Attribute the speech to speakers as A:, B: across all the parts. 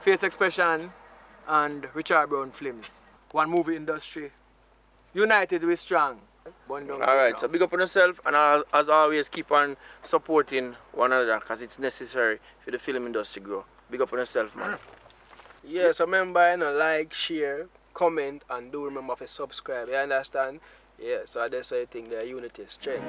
A: Face Expression and Richard Brown Films. One movie industry. United we strong.
B: Alright, so big up on yourself and as always keep on supporting one another because it's necessary for the film industry to grow. Big up on yourself, man.
A: Yeah, so remember, like, share, comment, and do remember to subscribe. You understand? Yeah, so that's why I think the unity is strength.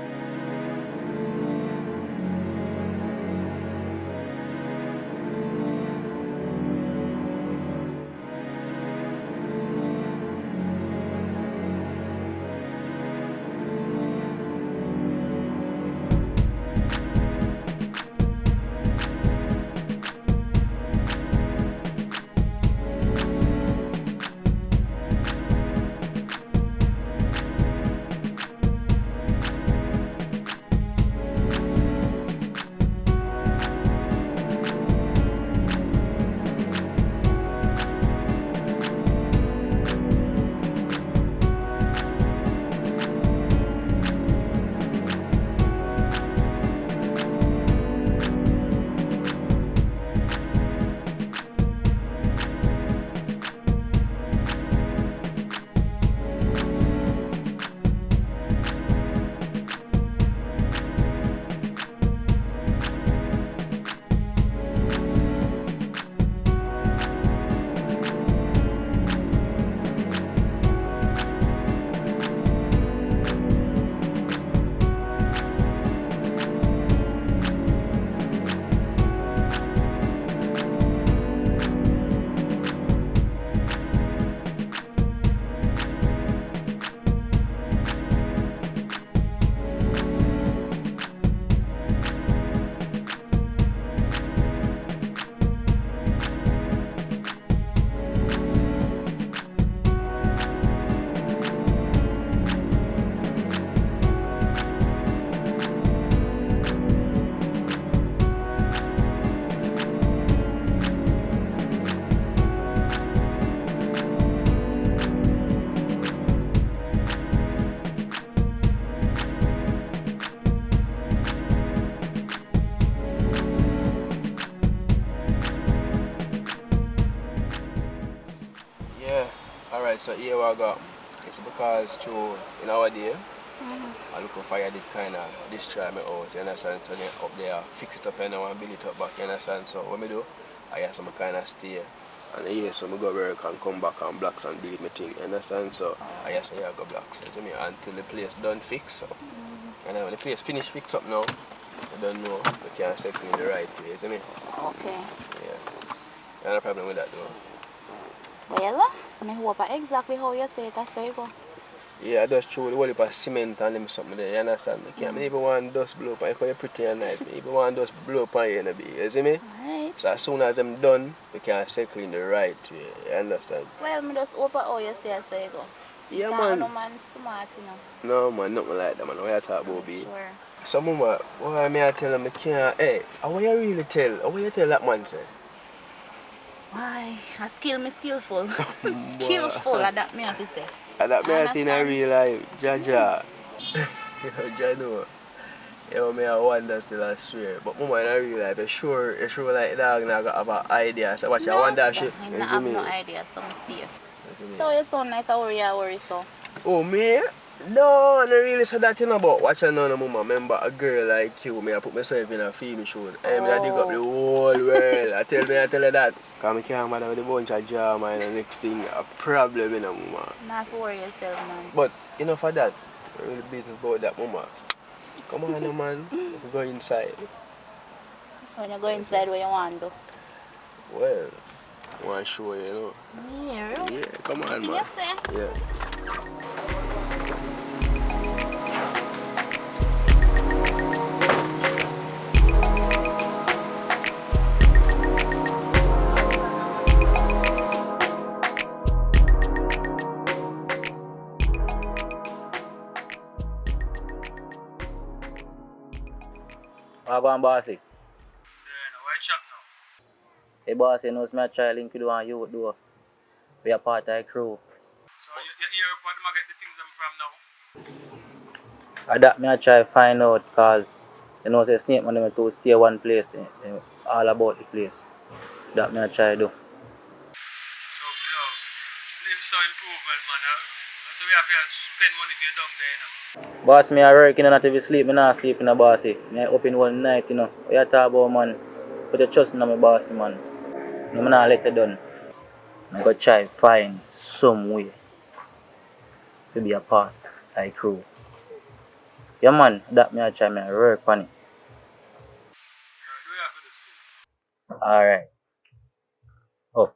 A: Alright, so here we go. It's because through in our day, I look for fire did kind of destroy my house, you understand? So then up there, fix it up and I want to build it up back, you understand? So what I do, I have some kind of stay. And here, so I go work and come back and blocks and build my thing, you understand? So I have to go blocks, you me, until the place done fix. So. And then when the place finish fix up now, I don't know, we can settle in the right place, you me?
C: Okay.
A: Yeah. No problem with that though.
C: Well, I hope exactly how you say it, that's how you go.
A: Yeah, I just throw the whole heap of cement and them something there, you understand? I can't even want dust blow up because you're pretty and nice. I even want dust blow up on you, you see me?
C: Right.
A: So as soon as I'm done, we can settle in the right way, you understand?
C: Well, I just hope how you say so you go.
A: Yeah,
C: man.
A: man.
C: No man smart, you know.
A: No, man, nothing like that, man. What you talk about, B?
C: Sure.
A: So, mama, why am I tell him I can't? Hey, how you really tell? How you tell that man, say?
C: Why? I skillful. Skillful, that me have to say.
A: That me I see in a real life, Jaja. Yo, Jano. Yo, me I wonder still, I swear. But mama, in a real life, you sure like dog now got have an idea. So what you wonder if she...
C: I have no idea, so I'm safe. So you sound like a worry, so.
A: Oh, me? No, I don't really say that thing about watching none of mama. Remember a girl like you, me I put myself in a film show. I dig up the whole world. I tell her that. Because I can't bother with a bunch of drama and the next thing a problem, you know, mama.
C: Not worry yourself, man.
A: But enough of that. I'm really business about that, mama. Come on, no, man. Go inside.
C: When you go inside, where you want to?
A: Well, I want to show you, you know.
C: Yeah.
A: Yeah, come on, man.
C: Yes, sir.
A: Yeah.
D: What about bossy?
A: Yeah, no, why chat now?
D: Hey bossy knows me a try link you do and you do. We are part of the crew.
A: So you hear for them get the things I'm from now?
D: I that me a try find out cause you know say snake man them to stay one place, they all about the place. That me a try do.
B: some improvement, man. So we have to spend money for you down there, you know.
D: Boss, me I work, not if you sleep, me not sleep in the bossy. Me up in one night, What you talk about, man? Put your trust in my bossy, man. No, me not let you done. I go try find some way to be a part of the crew. Yeah, man, that me I try me work on it. Alright. Oh.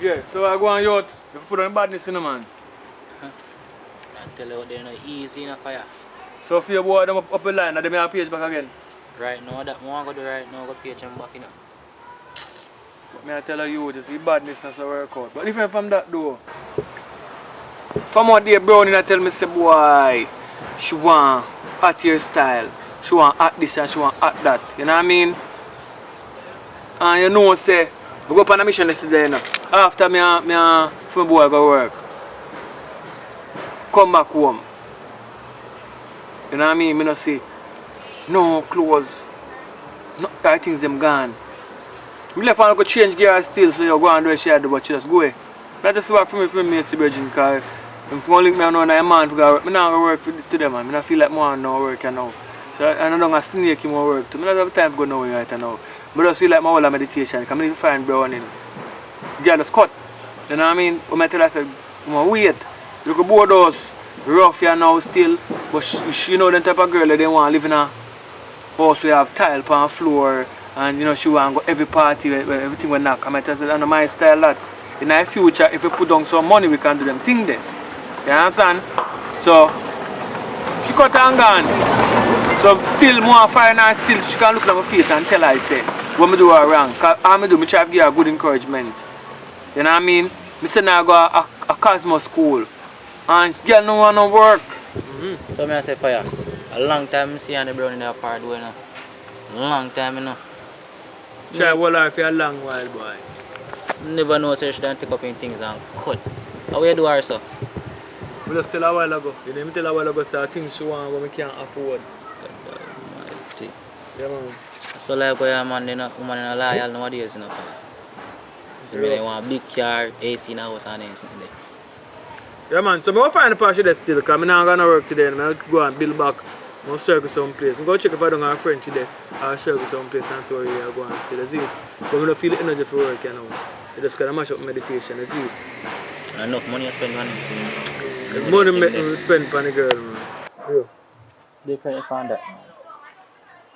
B: Yeah, so I go on yacht. You put on badness in the man.
D: I tell you what, they're not easy in a fire.
B: So for your boy, them up the line, and them have page back again.
D: Right now, that one go do right now, go page them back,
B: But me I tell you, just the badness has to work out. But different from that though. From what day Brownie tell me say boy, she want hot hairstyle, she want hot this and she want hot that. You know what I mean? And you know say, we go up on a mission yesterday, you know. After me from boy go work. Come back home. You know what I mean? Me no say, no clothes, no things them gone. We left and go change gear still, so you go and do what she had to do, but she just go away. That just work for me, see Virgin, because if you link me and know that a man to go work, I don't work to them, man. I feel like more no work now. So I don't have snake him work too. I don't have time to go nowhere right now. But I just feel like my whole meditation, because I need to find Browning. Girl just cut. You know what I mean? When I tell her, I say, wait. You go board house, rough here now still, but she know the type of girl that they want to live in a house we have tile on the floor, and you know she want to go every party where everything will knock. I tell her, I know my style that. In the future, if we put down some money, we can do them thing then. You understand? So, she cut and gone. So, still more fire now, still she can look at my face and tell her, I say, what I do her wrong. Because all I do, I try to give her good encouragement. You know what I mean? I say now I go a Cosmos school. And girl no want to work.
D: So me I say fire. A long time I see Andy Brown in the part doing a long time,
B: Try hold her for a long while, boy.
D: Never know so she don't take up in things and cut. How you do her so?
B: We just tell her a while ago. You know, me tell her a while ago say things she want but we can't afford.
D: God almighty.
B: Yeah man.
D: So like where a man woman in a loyal nowadays, fire. So me they want a big car, AC in the house and anything there.
B: Yeah man, so I will find the part there still because I'm not going to work today and I go and build back. I will circle someplace. I'm going to check if I don't have a friend today. I'll circle someplace and see where I go and still. See? But I don't feel the energy for work, you know. I just got to mash up meditation, you see?
D: Enough money you spend on it.
B: The money me spend on the girl, man. Yeah.
D: Different from that, man.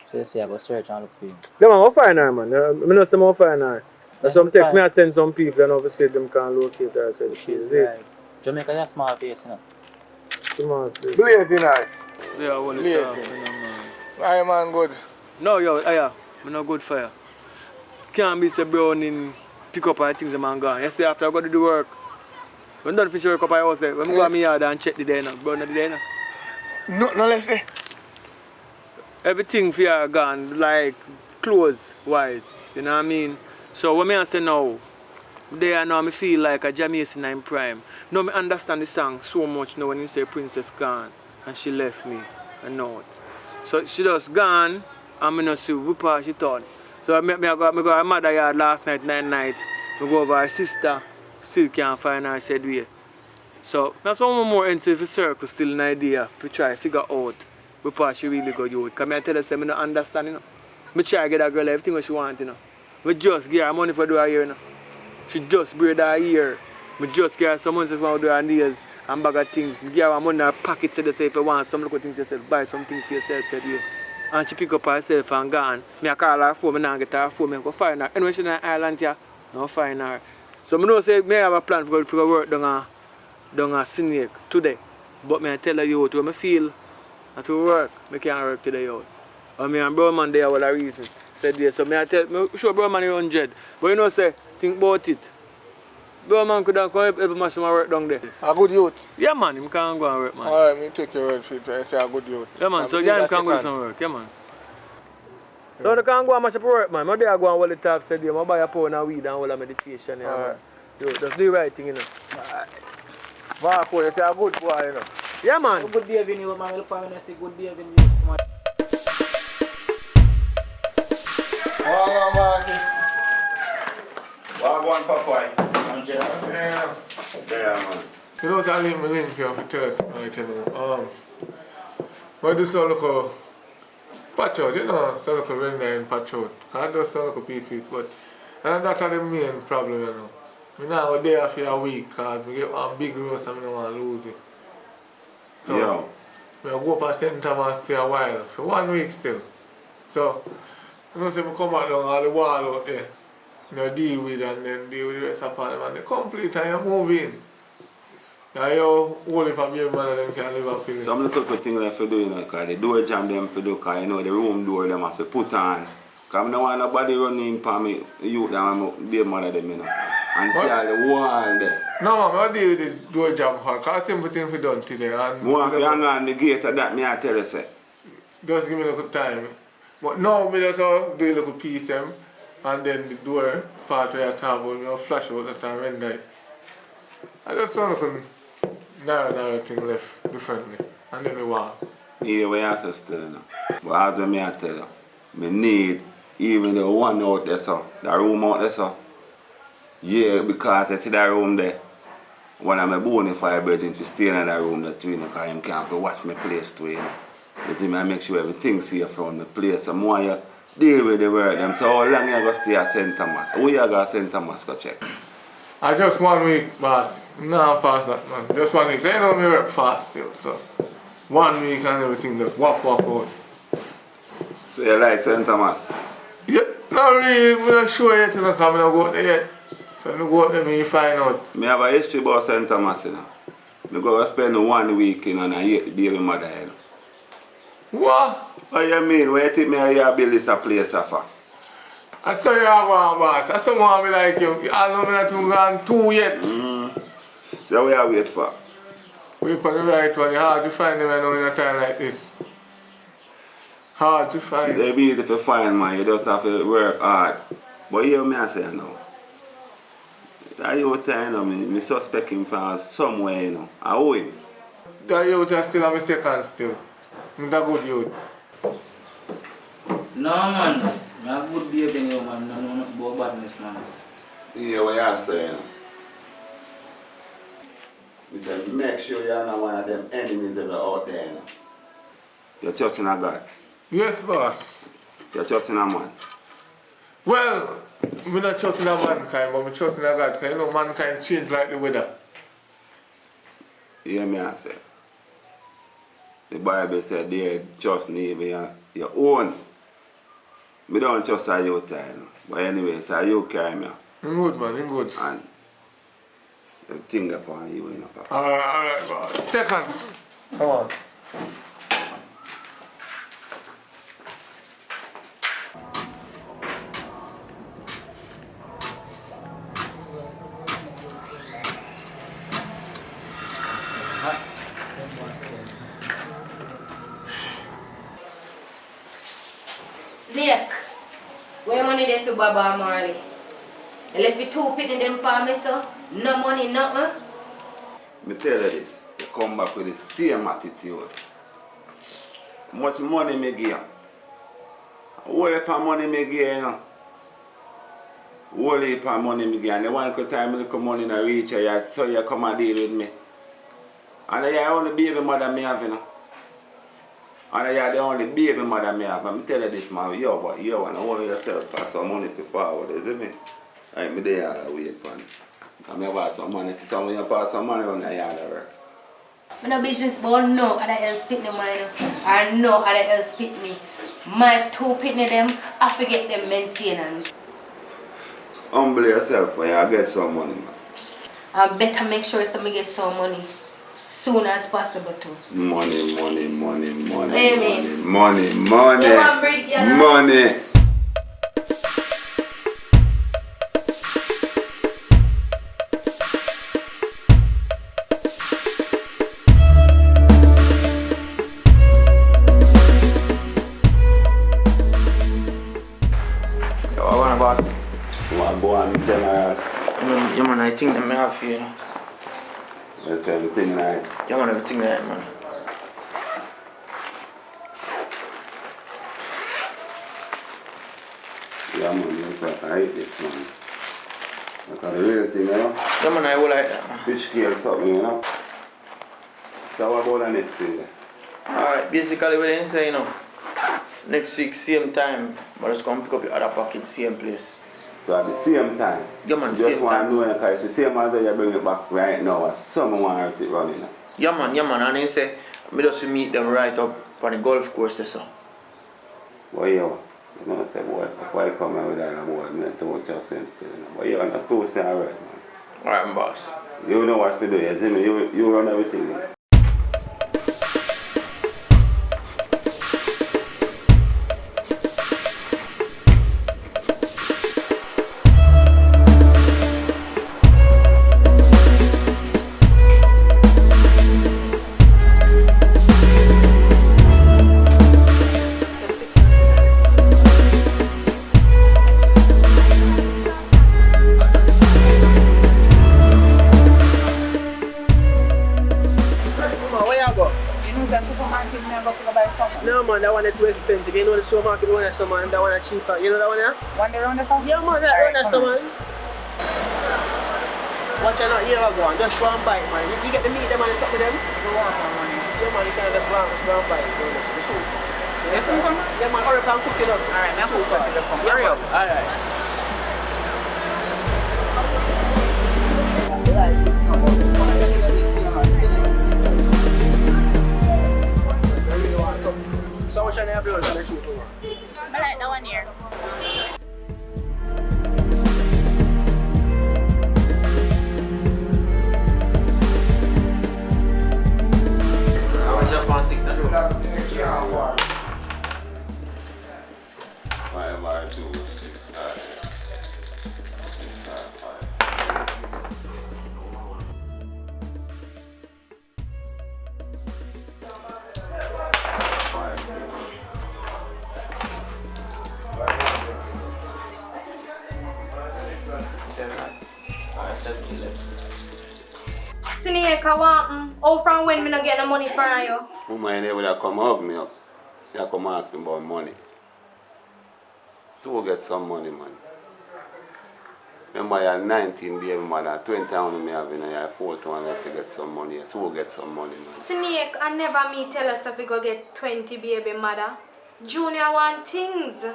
D: So you say I go search and look for you.
B: Yeah man, I'll find her, man. I know some I'll find her. There's some text me I send some people and obviously them can locate her. So
D: She's right. Jamaica is a small place,
B: Small place.
E: Blaze tonight.
B: Yeah, well, it's
E: Blazing.
B: man.
E: Why man good?
B: No, yo, yeah, I'm not good for you. Can't be so Browning pick up all the things the man gone. Yesterday after I go to do work, when I done finish work up I was there, when I go to my yard and check the day now, Brown the day now.
E: No left there.
B: Everything for you gone, like clothes wise, you know what I mean? So when I say now, there now I feel like a Jamaican in prime. Now I understand the song so much now when you say Princess gone and she left me a note. So she just gone and I not see we pass she thought. So I go to her mother yard last night, 9 night. I go over her sister, still can't find her, said we. So that's one more into the circle, still an idea to try to figure out we pass she really go youth. Because I tell her, I don't understand, you know. I try to get that girl everything what she wants, you know. We just give her money for do her hair, you know. She just braid her hair. We just give her some money for do her nails and bag of things. We give her money in her pocket, so they say if you want some little things yourself, buy some things yourself, said yeah. And she pick up herself and gone. I call her phone, I get her phone, I go find her. Anyway, she's in the island here, I find her. So I know say I have a plan for go work down a Snake today. But I tell her you when I feel to work, I can't work today out. And me and bro man there all a reason. Said yes. So I show bro man 100. But you know say, think about it. Bro man could have come every match my work down there.
E: A good youth.
B: Yeah man, him can go and work man.
E: Alright, me take your word for it. I say a good youth.
B: Yeah man, so yeah him can go do some work, yeah man. So they can't go and mash up work, man. Maybe I go and hold it off, said, I buy a pound of weed and hold a meditation, yeah, man. Yo, just do the right thing, you know.
E: Marco, you say a good boy, you know.
B: Yeah, man.
D: Good behavior, you man. Look for when I say good behavior.
E: Oh, Marco.
F: Wagwan Papai.
E: Yeah.
F: Yeah, man.
E: You know, I leave my link here for test, I tell you. But just don't look a patch out, you know, don't look a render and patch out. I just don't look a piece, but and that's the main problem, you know. I now go there for a week because I get one big roast and I don't want to lose it. So,
F: Yeah.
E: I go up to St. Thomas for a while, for 1 week still. So, you know, so I come back down all the wall out there, you know, deal with and then deal with the rest of the them and they complete and you move in. Yeah, you hold it for baby man and them can live up in it.
F: Some little quick thing left to do, you know, because the door jam them to do, because you know, the room door them have to put on. Because I don't want nobody running for me, you them, baby mother them, you know. And see all the wall there.
E: No, man, I deal with the door jam for because simple thing we done today. And
F: More if you hang on the gate of that, me I tell you, say.
E: just give me a little time. But now, I just do a little piece them, and then the door part where I talk about, you flash out that and render it. I just want to narrow thing left differently, and then the wall.
F: Yeah, we have to still, you know. But as me I tell you, me need even the one out there, so, the room out there, so. Yeah, because I see that room there. One of my bona fide brethren to stay in that room that too, you know, because him can't watch my place too, you know. But him I make sure everything's safe from the place. So more you deal with the work them. So how long you going to stay at St. Thomas? Who you go to St. Thomas go check?
E: I just 1 week, boss. No, fast that man. Just 1 week. They know me work fast still, so 1 week and everything just whop out.
F: So you like St. Thomas?
E: Yeah, not really. I'm not sure yet, you know, because I'm not go there yet. So I go out there and find out.
F: Me have a history about St. Thomas, you know. I go to spend 1 week, you know, and I hate the baby mother, you know.
E: What?
F: What you mean? When you think me here build this a place for?
E: I saw you are going, boss. I saw one me like you. I know me not even gone 2 yet.
F: So what you wait for?
E: Wait for the right one. It's hard to find them, I know, in a time like this. Hard to find.
F: They be easy to find, man. You just have to work hard. But hear me I say now. That you time, you know, me suspect him from somewhere, you know. I owe him.
E: That youth is still a second still. He's a good youth.
D: No, man. I have good behavior, you man. No, not about badness, man.
F: Yeah, what you saying? He said, make sure you're not one of them enemies that are out there, you know. You're trusting a God.
E: Yes, boss.
F: You're trusting a man.
E: Well, I'm not trusting a mankind, but I'm trusting a God. Because you know, mankind change like the weather.
F: You hear me I say? The Bible said, there, trust even your own. I don't trust a youth, you know. But anyway, so you carry me.
E: I'm good, man. I'm good.
F: And everything upon you, you know, Papa.
E: Alright, boss. Second. Come on.
G: Snake, where money there for Baba Marley? You left you 2 penny them for me, so no money, nothing.
F: Me tell you this, you come back with the same attitude. How much money me give you? What heap of money me give you, you know? What heap of money me give you? And the one time me look money in a reach you, so you come and deal with me. And you are the only baby mother me have, you know. And you are the only baby mother me have. And I tell you this, man, you want to hold yourself for some money to forward, isn't it? Like me there all wait for it. I have some money, see someone you pass some money on the yard work.
G: I no business but no other else pick me mine or no other else pick me. My 2 penny them, I forget them maintenance.
F: Humble yourself when you get some money, man.
G: I better make sure somebody get some money soon as possible too.
F: Money, money, money, money,
G: Amen.
F: money, money,
G: You want bread, you know?
F: money. want general.
D: Yeah, man, I think that I have you, you know.
F: That's everything right.
D: Yeah, man, everything right, man.
F: Yeah, man, I hate this, man. That's the real thing, you know.
D: Yeah, man, I will like that, man.
F: Fish scale something, you know. So what about the next thing?
D: Alright, basically what they say, you know. Next week, same time, but just come pick up your other package, same place.
F: So at the same time,
D: Yeah, man,
F: just
D: same
F: want
D: time.
F: to know because it's the same as you bring it back right now. Someone want it running.
D: Yeah, man, and they say, I just meet them right up on the golf course, there, so.
F: Boy, you know, say, boy, before I come out with that, boy, I'm not too much sense to you. But you understand, say, alright, man.
D: Alright, boss.
F: You know what to do, you see me? You run everything.
B: No man, that one is too expensive. You know the supermarket one is some man, that one is cheaper. You know that one, yeah?
C: One day around the sun?
B: Yeah man, that one is some man. Watch out, here I go on. Just go and buy it, man. You get to meet them and you suck with them. You want some money. Yeah man, you can just go and buy it. The soup. Yes, sir. Yeah man, hurry up and cook it up. Alright, I'm cook something up. Hurry up. Alright. So what's your name, bro? I like
C: that one here.
D: I want jump on 6 and roll.
F: 5 or 2, 6, 5. 5.
G: Snake, I want how from when me not get the money from you?
F: Woman, they would have come hug me up. They come ask me about money. So we'll get some money, man. Remember, you're 19, baby mother, 20 pounds me have, you're 40 and have to get some money. So we'll get some money, man.
G: Snake, I never me tell us if we go get 20 baby mother. Junior want things.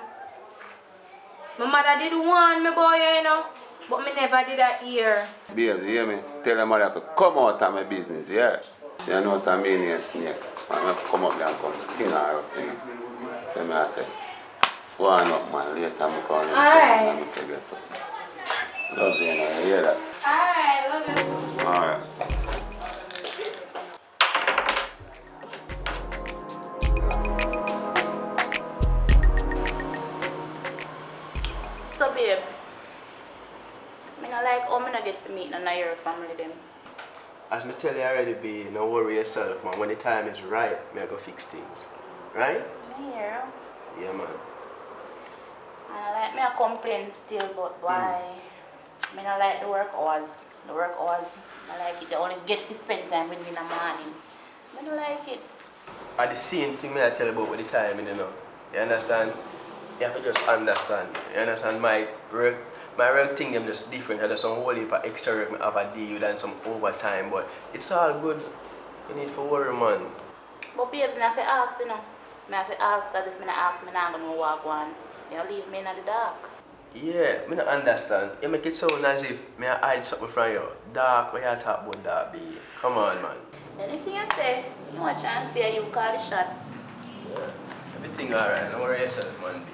G: My mother did want me boy, you know, but me never did that here.
F: Baby, you hear me? Tell them mother to come out of my business, yeah? You know what I mean, yeah, Snake? I have to come up there and come sting her up, you know. So I say, go on up, man. Later I'm calling you.
G: Alright.
F: I'm going to get something. Love you, you hear that?
G: Alright, love you.
F: Alright.
C: So babe, I not like how I not get to meet none of your family them.
A: As me tell you already, be, no worry yourself, man. When the time is right, me I go fix things. Right?
C: Here.
A: Yeah, man.
C: And I like me I complain still, but why? I not like the work hours. The work hours, I like it. I only get to spend time with me in the morning. I don't like it.
A: At the same thing me I tell you about with the time, you know. You understand? You have to just understand. You understand? My work thing them just different. There's some whole heap of extra work I have a deal with and some overtime, but it's all good. You need to worry, man.
C: But babes, I have to ask, you know. I have to ask, because if I not ask, I'm not going to walk one. You leave me in the dark.
A: Yeah, I don't understand. You make it sound as if I hide something from you. Dark, what you talk about that, be? Come on, man.
C: Anything you say, you want a chance here, you call the shots.
A: Yeah. Everything alright, don't worry yourself, man, be.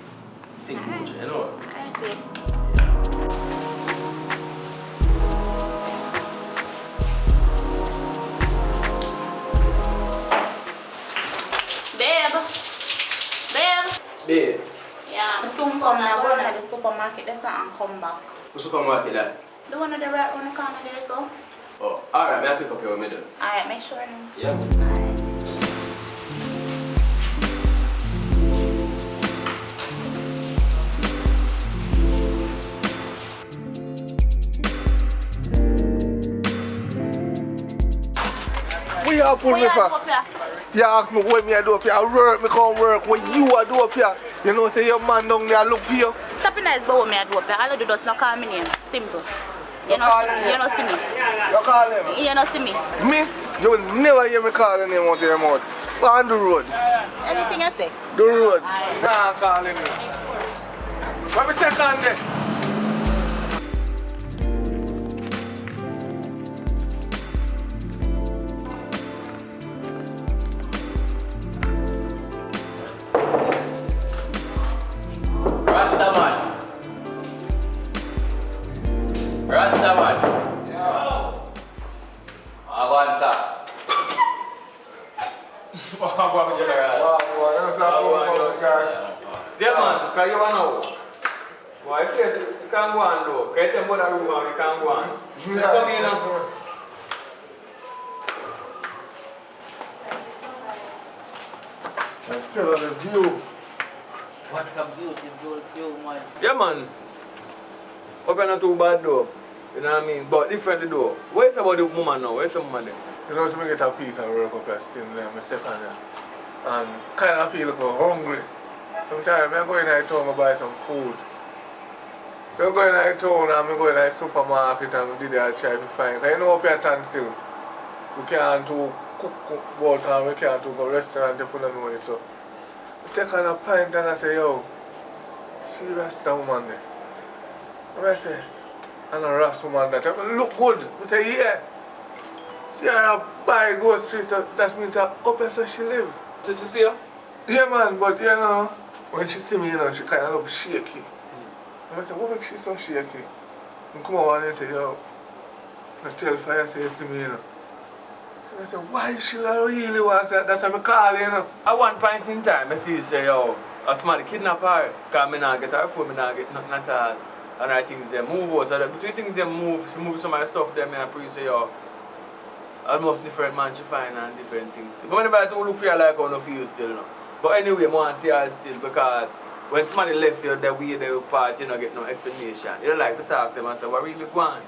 A: Think much, you know?
C: Alright, babe.
A: Babe.
C: Yeah, I soon come now, go to the supermarket there and come back.
A: The supermarket that?
C: The one on the right on the corner there, so.
A: Oh, alright, may I pick up your middle?
C: Alright, make sure. Now.
A: Yeah.
C: Alright.
E: you pull me for? You ask me what me I do up here. I work, me come work. What you I do up here? You know, say your man down there look for you.
C: Tapping nice, but what me I do up here? All I do just not call me name. Simple. You know see me.
E: You call him?
C: You know see me.
E: Me? You will never hear me call him out of your mouth. On the road.
C: Anything I say?
E: The road. Nah, call him. What me take on there?
D: Rastaman. Avanza.
B: Yeah, man, because you want to know. Why, you can't go on, though. Because you tell room and you can't go on. So come in now.
E: Tell her the view.
D: What a beautiful view, man.
B: Yeah, man. Hope you're not too bad, though. You know what I mean? But differently, though. Where's about the woman now? Where's the woman there?
E: You know, so I get a piece and work up here still there, my second year. And kind of feel like I'm hungry. Sometimes I'm going to town to buy some food. So I'm going to town and I'm going to the supermarket and I did a try to find. Because you know up here stand still. We can't do cook boat and we can't do go restaurant if we don't know it. So I second a pint and I say, yo, see Rasta woman there. And I say, and a Rasta woman that look good. I say, yeah. See her buy groceries, so that means her up here so she live.
B: Did you see her?
E: Yeah man, but you know, when she see me, you know, she kind of look shaky. And I say, what makes she so shaky? And come over and say, yo, I tell Fire say you see me, you know. So I say, why she really wants that? That's how I call her, you know.
B: At one point in time, I feel say, yo, somebody kidnap her, because I not get her phone, I not get nothing at all. And I think they move out. But you think they move, she move some of the stuff there, I pretty say, yo, almost different man she find and different things. But whenever I do look for her like how I feel still, you know. But anyway, I want to see her still because when somebody left you the way they part, you don't get no explanation. You don't like to talk to them and say, what really going on?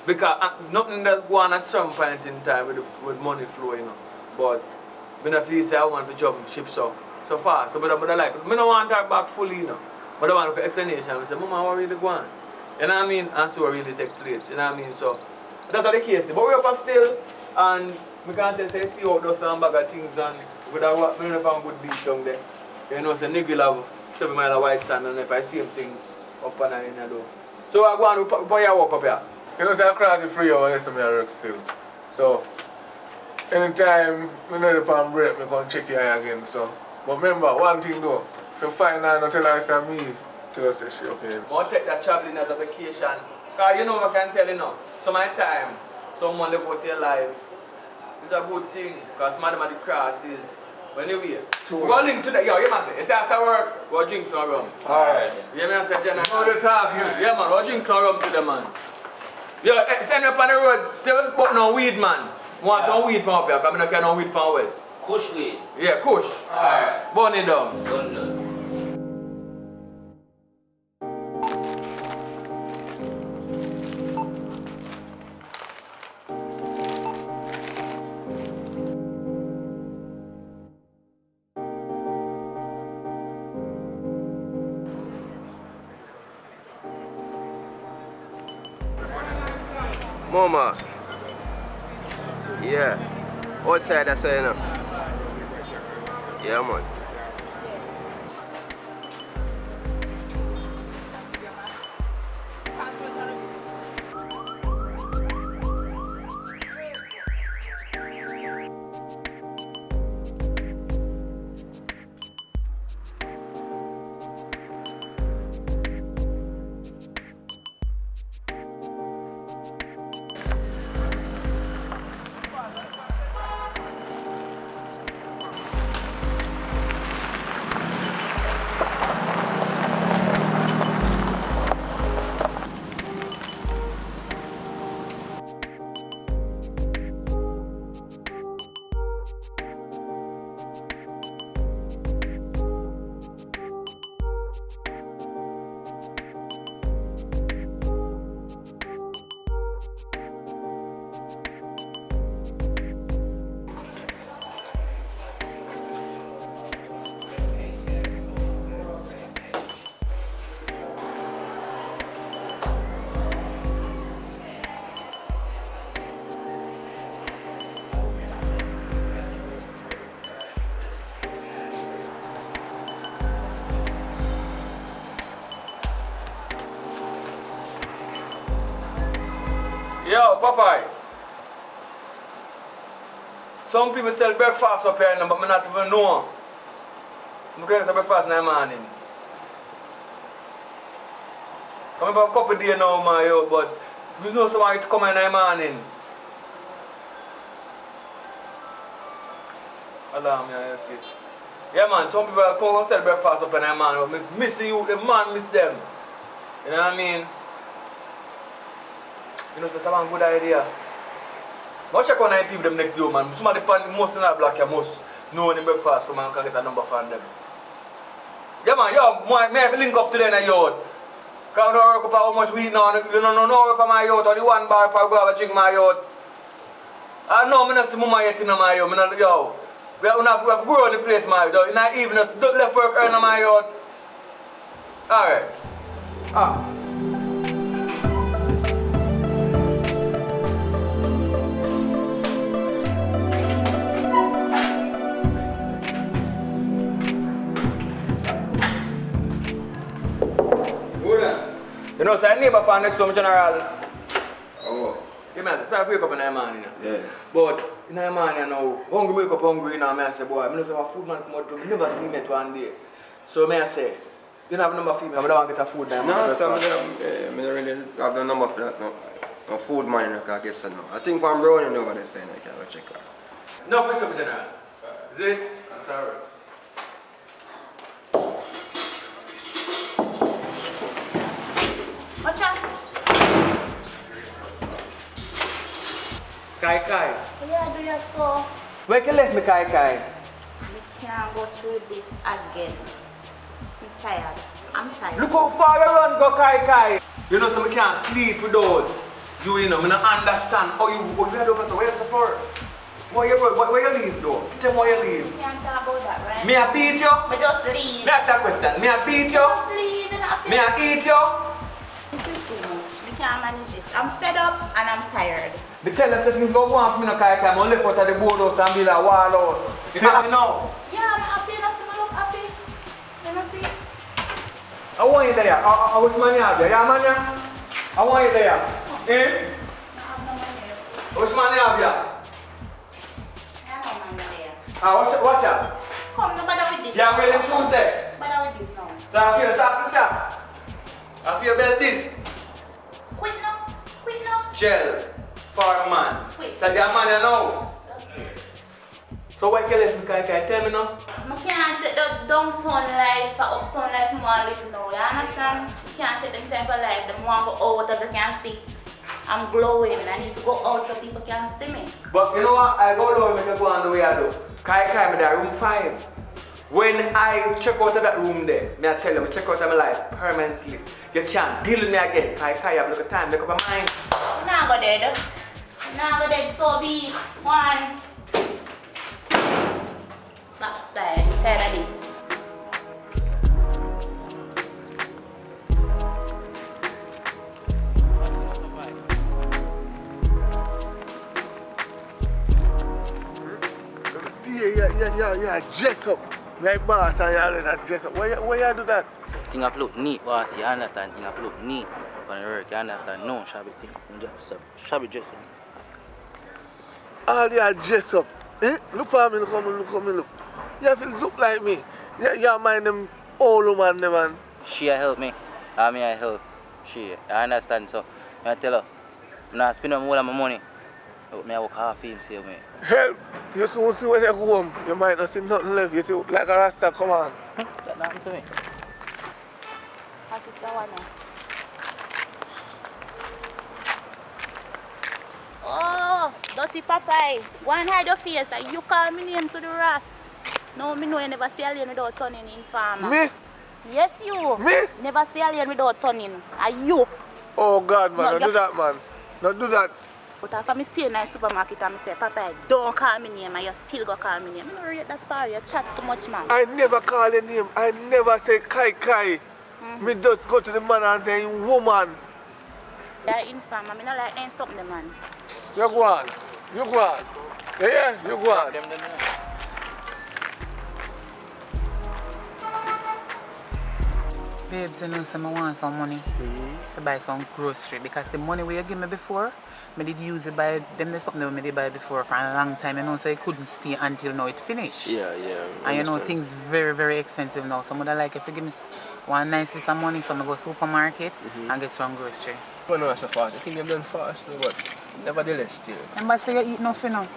B: Because nothing that's going on at some point in time with money flow, you know. But I don't feel say I want to jump ship so fast. So but I like I don't want her back fully, you know. But I want an explanation. I say, Mama, what really going on? You know what I mean? And so what really take place, you know what I mean? So that's the case. But we're up still. And we can say see out those some bag of things and with a what many of them good beach down there. You know, say nigga have 7 miles of white sand and if I see him thing up and in the door. So I go on put your walk up here.
E: You know, say I cross the freeway and I work still. So anytime we know the pan break, we can check your eye again. So but remember one thing though, if you find her not tell her it's me, tell us that she up here.
B: I want to take that traveling as a vacation. Because you know what I can tell you now. So my time. Someone live out their life. It's a good thing because some of them are the crosses. But anyway, we're going to link to that. Yo, you must say, it's after work, we'll drink some rum.
E: Alright.
B: You hear me say, Jenna?
E: How they talk here?
B: Yeah, man, we'll drink some rum to them, man. Yo, send me up on the road. Say, what's putting on weed, man? Want some weed from up here because I don't care no weed from west.
D: Kush weed.
B: Yeah, kush.
D: Alright.
B: Burn it down.
D: Done.
A: Mama. Yeah. Outside I say, you know. Yeah, man.
B: Popeye. Some people sell breakfast up here, but I not even know. I'm going to breakfast in the morning. I'm about a couple of days now, but you know somebody to come in the morning. Alarm, yeah, you see. Yeah, man, some people come and sell breakfast up in the morning, but miss you, the man miss them. You know what I mean? You know, so that's a good idea. But check on the people them next door, man. Somebody most in the black, you must know when the breakfast come and can get a number for them. Yeah, man, yo, may I link up to them in the yard? Because I don't work up how much weed now. You don't know work on my yard, or the one bar if I go have a drink my yard. I know, I'm not see mama yet in my yard. Yo, we have grown the place, my yard. Not even don't left work earn on my yard. Alright. Ah. You know, so I neighbor for next to me, General.
F: Oh.
B: You know, so I wake up in the morning.
F: Yeah.
B: But in the morning now, hungry, wake up hungry now, I say, boy, I don't say food man come out to me, never see me at one day. So I say, you don't have a number for me, I don't want to get a food now.
H: No, sir, I don't really have the number for that, no food man, I guess so no. I think one brownie over there saying I can go check out.
B: No, for sure, General. Is it? I'm sorry.
C: Watch out.
B: Kai Kai.
C: Yeah, do you so?
B: Where can you left me, Kai Kai?
C: We can't go through this again. I'm tired. I'm tired.
B: Look how far you run, go Kai Kai. You know, so I can't sleep without you, you know, I don't understand how you had over to where you for? Where you leave though? Tell me where you leave.
C: We can't talk about that, right?
B: Me I beat you?
C: Me just leave.
B: Me ask that question. Me I beat you?
C: Just leave.
B: Me I eat you?
C: This is too much. We can't manage this. I'm fed up and I'm tired.
B: The tell us that things go on for me no Kai Kai. I'm left out of the boardhouse and build a wall house. You happy now?
C: Yeah, I'm happy. You see me look happy. You know see?
B: I want you there. I wish money out there. Yeah, man, yeah? I want you there. Eh?
C: I have no money.
B: I wish money out there.
C: I have no money there.
B: Watch out.
C: Come, no bother with this.
B: Yeah, I'm wearing shoes there.
C: Bother with this now.
B: So I feel soft, sir. I feel belt this.
C: Quit now. Quit now.
B: Gel for a man.
C: Wait.
B: So your man you know.
C: Just wait.
B: So what can you Kai Kai tell me now?
C: I can't take the downtown life for uptown life more live now, you understand? You can't take them type of life, the more I go out as you can see. I'm glowing, I need to go out so people can see me.
B: But you know what? I go down and go on the way I do. Kai Kai, me there, room 5. When I check out of that room there, me I tell you, I check out of my life permanently. You can't deal with me again. Kai Kai, have a look at time, make up your mind.
C: I'm not go dead. I'm not go dead, so be it. One. Backside, tired of this.
E: Yeah, dress up. Like boss and you already dress up. Why you do that?
D: Thing have look neat, boss, you understand? Thing have look neat. When you work, you understand? No shabby thing. Just shabby dressing.
E: All you dress up. Eh? Look for me, look. You have to look like me. You mind them old woman, them man.
D: She help me. I mean I help. She, I understand, so I tell her, I'm not spending more of my money. But I work half him, save me.
E: Help! You soon see when you go home, you might not see nothing left. You see, like a rasta, come on.
D: That happened to me.
C: What is that one now? Oh, dirty Popeye. Go and hide your face and you call me name to the Ras. No, me know you never see alien without turning in farmer.
E: Me?
C: Yes, you.
E: Me?
C: Never see alien without turning. Are you?
E: Oh God, man,
C: No,
E: don't do that, man. Don't do that.
C: But if I see you in the supermarket and I say, Papa, don't call me name and you still go call me name. I don't rate that far. You chat too much, man.
E: I never call your name. I never say Kai. Me just go to the man and say, woman.
C: You're infam. I mean, I like ain't something, man.
E: You go on. Yes, you go on.
I: Babes, you know, so I want some money to buy some grocery because the money we you give me before, I did use it buy them there's something that I did buy before for a long time, you know, so I couldn't stay until now it finished.
A: Yeah.
I: And you know, things very, very expensive now. So I like if you give me one nice piece of money, so I go supermarket and get some grocery.
A: I know so fast. I think you've done fast, but nevertheless still.
I: Remember say you eat nothing now?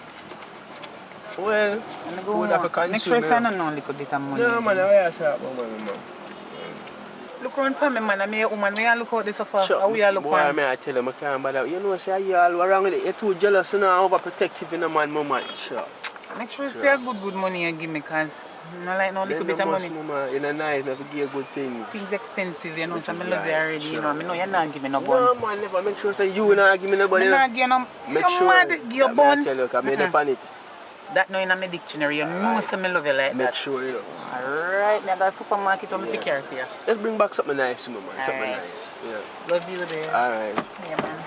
A: Well, food have to consume.
I: Make sure you send a little bit of money.
A: No, man, I sharp man.
I: Look around for me, man. I'm a woman. We all look out this so far.
A: Sure.
I: How we all look
A: Boy,
I: on?
A: I tell you, I can't bother. You know, say you all around with it. You're too jealous and overprotective in a man, man. Sure.
I: Make sure you say a good money you give me, cause I like no little bit of money.
A: Mama, in a night, never give good things.
I: Things expensive, you know, so I love you already,
A: sure.
I: you know. I know you're not giving me no bun.
A: No, man, never. Make sure say you not give me no bun.
I: I'm not giving no.
A: Make
I: You're
A: sure.
I: mad, give your bun.
A: I tell you, I'm on it.
I: That no in my dictionary, you know, so I love you like
A: Make
I: that.
A: sure, you know.
I: Alright, now I got a supermarket where I care for you.
A: Let's bring back something nice, man. Something
I: Alright.
A: nice. Yeah.
I: Love you there.
A: Alright.
I: Yeah, man.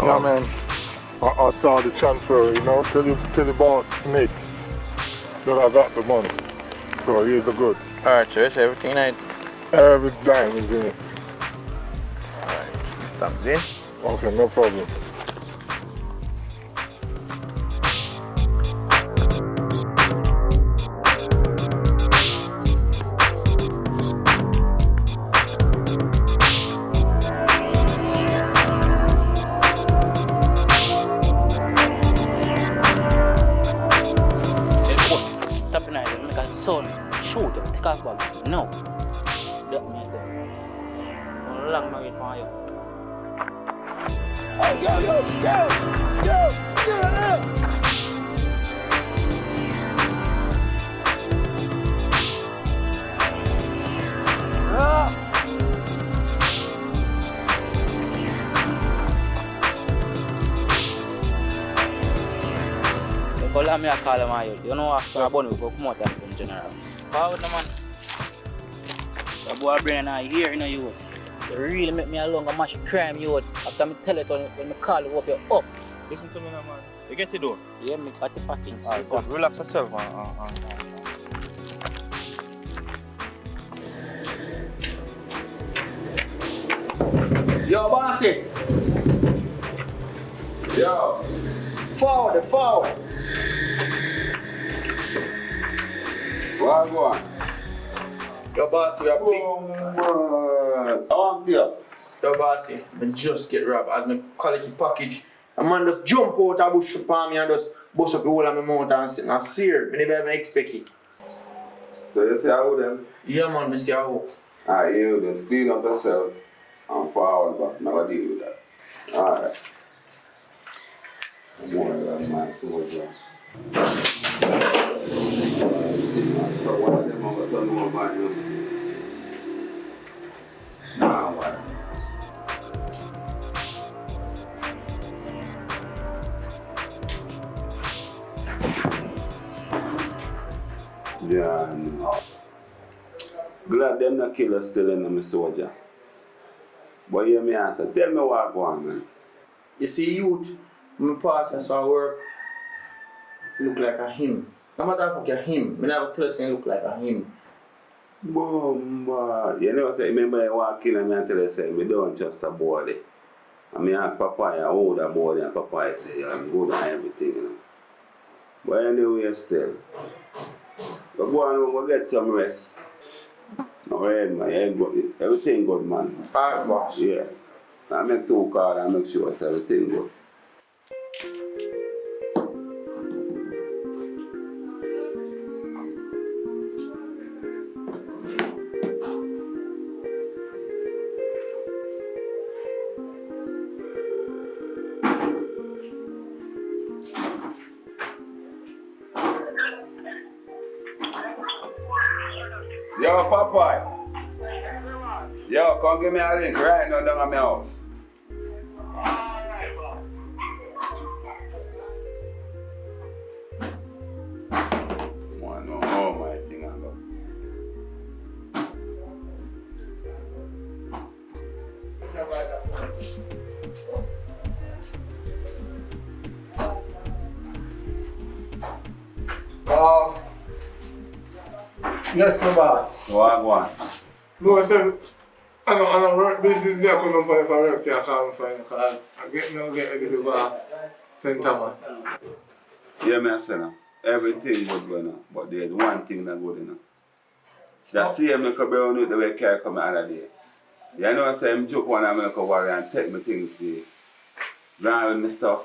E: Yeah, man. I saw the transfer, you know, tell the boss, Nick, that I got the money. So here's the goods.
D: Alright, Church, everything right?
E: Every dime is in it.
D: Alright, thumbs in.
E: Okay, no problem.
D: Stop in there, make a sound. Shoot, take off back. No. That me there. How long am I waiting for you? How long I call him out? You know after a bun we go come out in general. Forward no man. The boy brain I hear in you. You really make me alone and mash crime you out. After me tell you so when me call you up, you're up.
J: Listen to me now, man. You get it though?
D: Yeah, me got the packing.
J: Alright, good. Relax yourself, man.
B: Yo, bossy.
F: Yo.
B: Forward.
F: What go on?
B: Yo, bossy, you're big.
F: I want you.
B: Yo, bossy, I just get robbed as my quality package. A man just jump out of bush upon me and just bust up the whole of my mouth and sit and sear. I never even expect it.
F: So you see how them?
B: Yeah, man, I see how.
F: Alright, you just clean up yourself and forward back. Never deal with that. Alright. More than my soldier. So one of them over to know about you. Now what? Yeah, no. Glad them not kill us still in the soldier. But hear me answer. Tell me what go on, man.
B: You see, youth, when I pass, that's how I work.
K: look like a him. No matter if you're him, I never tell you look like a him.
F: Bomba. You know, say, remember I walk in and I tell you, say, me don't trust a body. And me ask Papa, how old a body, and Papa say, I'm good and everything, you know. But anyway, still. But go on, we'll get some rest. No, man, everything good, man.
K: Alright, boss.
F: Yeah. I make 2 calls and make sure it's everything good. Yo, Papa. Yo, come give me a link right now down at my house. I know how my thing I go.
E: Yes, my boss.
F: So I go on.
E: No, I said, I don't work business there, I couldn't find if I work here, I can't find it, because I get ready to go to St. Thomas.
F: Yeah, me I say now, everything good going on, but there's one thing not good enough. That same me could be on it the way Carrie come the other day. You know I say, I joke one and I go worry and take my things to you. Run with my stuff.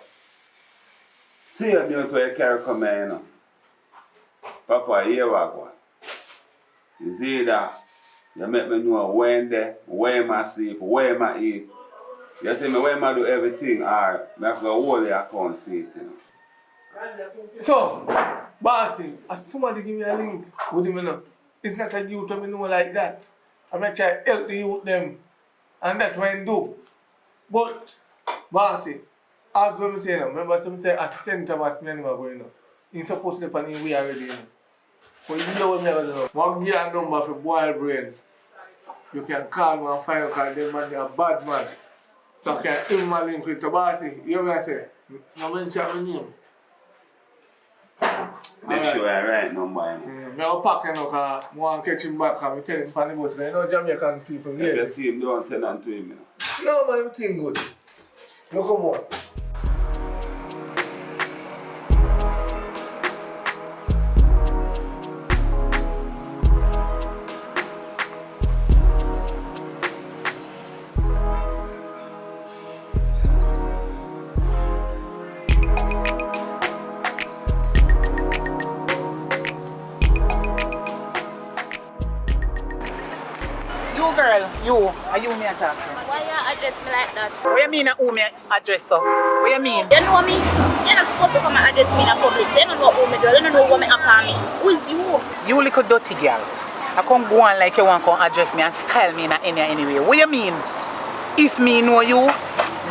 F: See you doing to where Carrie come here, you know. Papa, here what go on. You see that? You make me know when there, where I sleep, where I eat. You see me when I do everything, or I have to hold the account for it, you know.
E: So, bossy, as somebody give me a link with him, you know, it's not a youth that me know like that. I may try to help the youth them, and that's what I do. But, bossy, as when I say, remember some say a center was me anymore going on. He's supposed to be on his way already, you know. But you know what I do? One give a number for boil brain. You can call me and find out because them man they are bad man. So I can give my link with the bossy. You know what I say? No mention my name.
F: Make sure I write number, you know.
E: I'm packing because I want to catch him back and I send him from the bus. You know Jamaican people,
F: If
E: yes.
F: you see him, don't say nothing to him, you know.
E: No man, everything good. Look come on.
I: Are you me a talk to?
C: Why you address me like that?
I: What you mean who me address so? What you mean?
C: You know me? You're not supposed to come and address me in public. So you don't know who me do. You don't know what me upon me. Who is you?
I: You little dirty girl. I can't go on like you want to address me and style me in any way. What you mean? If me know you,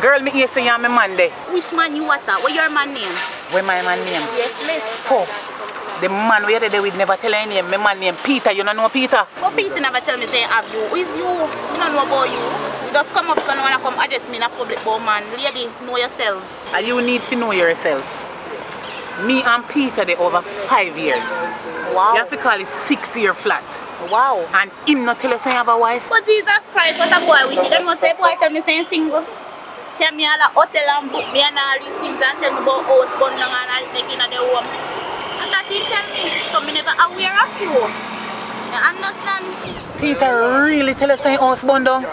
I: girl, me here say you're my man there.
C: Which man you what? What your man name?
I: What my man name?
C: Yes, miss.
I: So, the man we there with never tell any name. My man name Peter. You don't know Peter?
C: But Peter never tell me say have you. Who is you? You don't know about you. You just come up so no one come address me in a public, but man, lady, know yourself.
I: And you need to know yourself. Me and Peter they over 5 years.
C: Wow.
I: You have to call it 6-year flat.
C: Wow.
I: And him not tell us you have a wife.
C: But Jesus Christ, what a boy wicked. Them must say boy tell me saying single. Can me all a hotel and book me and all these things and tell me about house gun long and all making at the home. And that he tell me. So me never aware of you. You understand?
I: Peter really tell us you house bun down.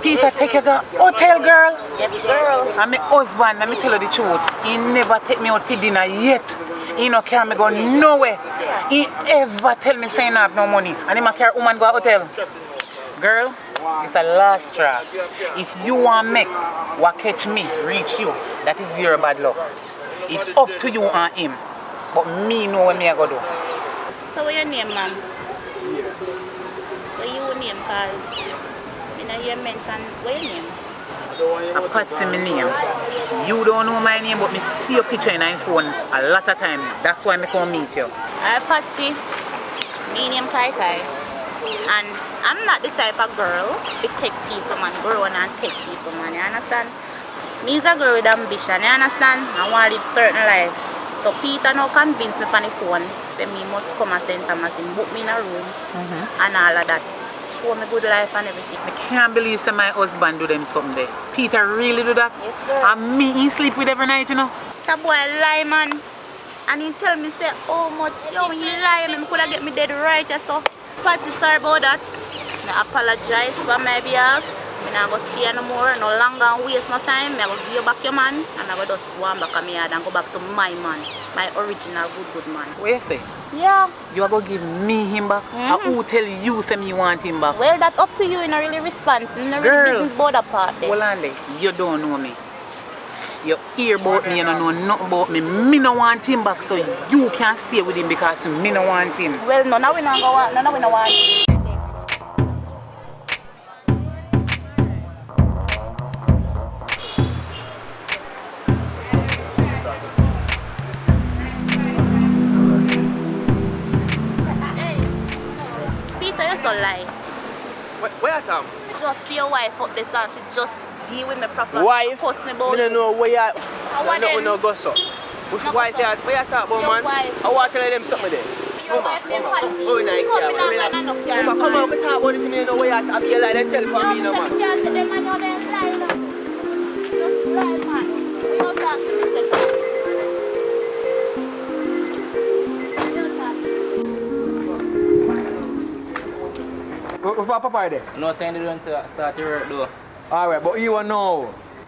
I: Peter take you to hotel, girl.
C: Yes, girl.
I: And my husband, let me tell you the truth, he never take me out for dinner yet. He no carry me go nowhere. He ever tell me say he have no money. And he ma carry woman go to hotel. Girl, it's a last straw. If you want make what catch me reach you, that is your bad luck. It's up to you and him. But me know what me I go do.
C: So what your name, ma'am? What your name? Cause you mention what your name?
I: I Patsy my name. You don't know my name, but me see your picture in my phone a lot of time. That's why I come meet you.
C: Patsy. My name Kai Kai. And I'm not the type of girl to take people, man. Grow and take people, man. You understand? Me is a girl with ambition. You understand? I want to live certain life. So Peter now convinced me on the phone, say me must come and St. Thomas and book me in a room and all of that. Show me good life and everything.
I: I can't believe that my husband do them something there. Peter really do that?
C: Yes, girl.
I: And me, he sleep with every night, you know?
C: That boy lie, man. And he tell me, say, oh much, yo, he lie, me could have get me dead right, so. Patsy, sorry about that. I apologize for my behalf. I'm not going to stay no more, no longer and waste no time. I'm going to give you back your man. And I'm going to just go on back to my yard and go back to my man. My original good man.
I: What you say?
C: Yeah.
I: You are going to give me him back? And who tell you say me want him back?
C: Well, that's up to you. In a really response. In a really business board apart.
I: Hold on there. You don't know me. You hear about me, you don't know nothing about me. Me no want him back, so you can't stay with him because me no want him.
C: Well, no, now we don't go on. No, we don't want him. Peter, you're so lie.
B: Where you come?
C: Just see your wife up there, and she just deal with me properly.
B: Wife?
C: Post me
B: I
C: about
B: don't know where you are.
C: what then?
B: No go so. Which
C: No
B: wife
C: go so.
B: where you talk about,
C: Your
B: man?
C: wife.
B: I want to tell them something there.
C: Your wife named Patsy.
B: Oh, nice.
C: Come
B: Come on, we talk about it to me, you know where you are. I'll be a lie, then tell for me, no man.
C: You can't tell them I know they lie, no. Just lie, man. We don't talk to me, say that. We don't talk to me.
B: What's Papa there?
D: No, saying they don't start the work though.
B: Alright, but you know,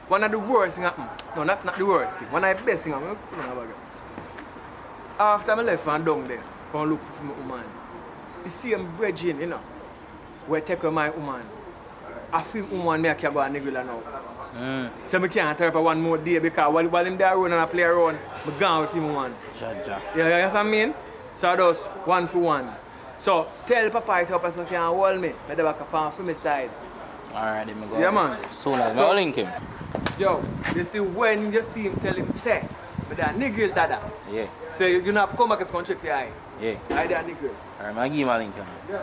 B: one of the worst things happen. No, not the worst thing. One of the best things happen. After I left and down there, go look for my woman. The same bridging, you know, where I take with my woman. I feel woman I can go and nigga now. So I can't tell her one more day because while I'm there running and I play around, I'm gone with him one.
D: Jaja.
B: You know what I mean? So I just one for one. So tell Papa it up so he can hold me. I never can for my side.
D: Alright, then me go.
B: Yeah, man.
D: Soon as I link him.
B: Yo, you see when you see him tell him say, but that nigga dada.
D: Yeah.
B: So you not come back and come check the eye.
D: Yeah.
B: I that nigga.
D: Alright, I give him a link.
B: Yeah.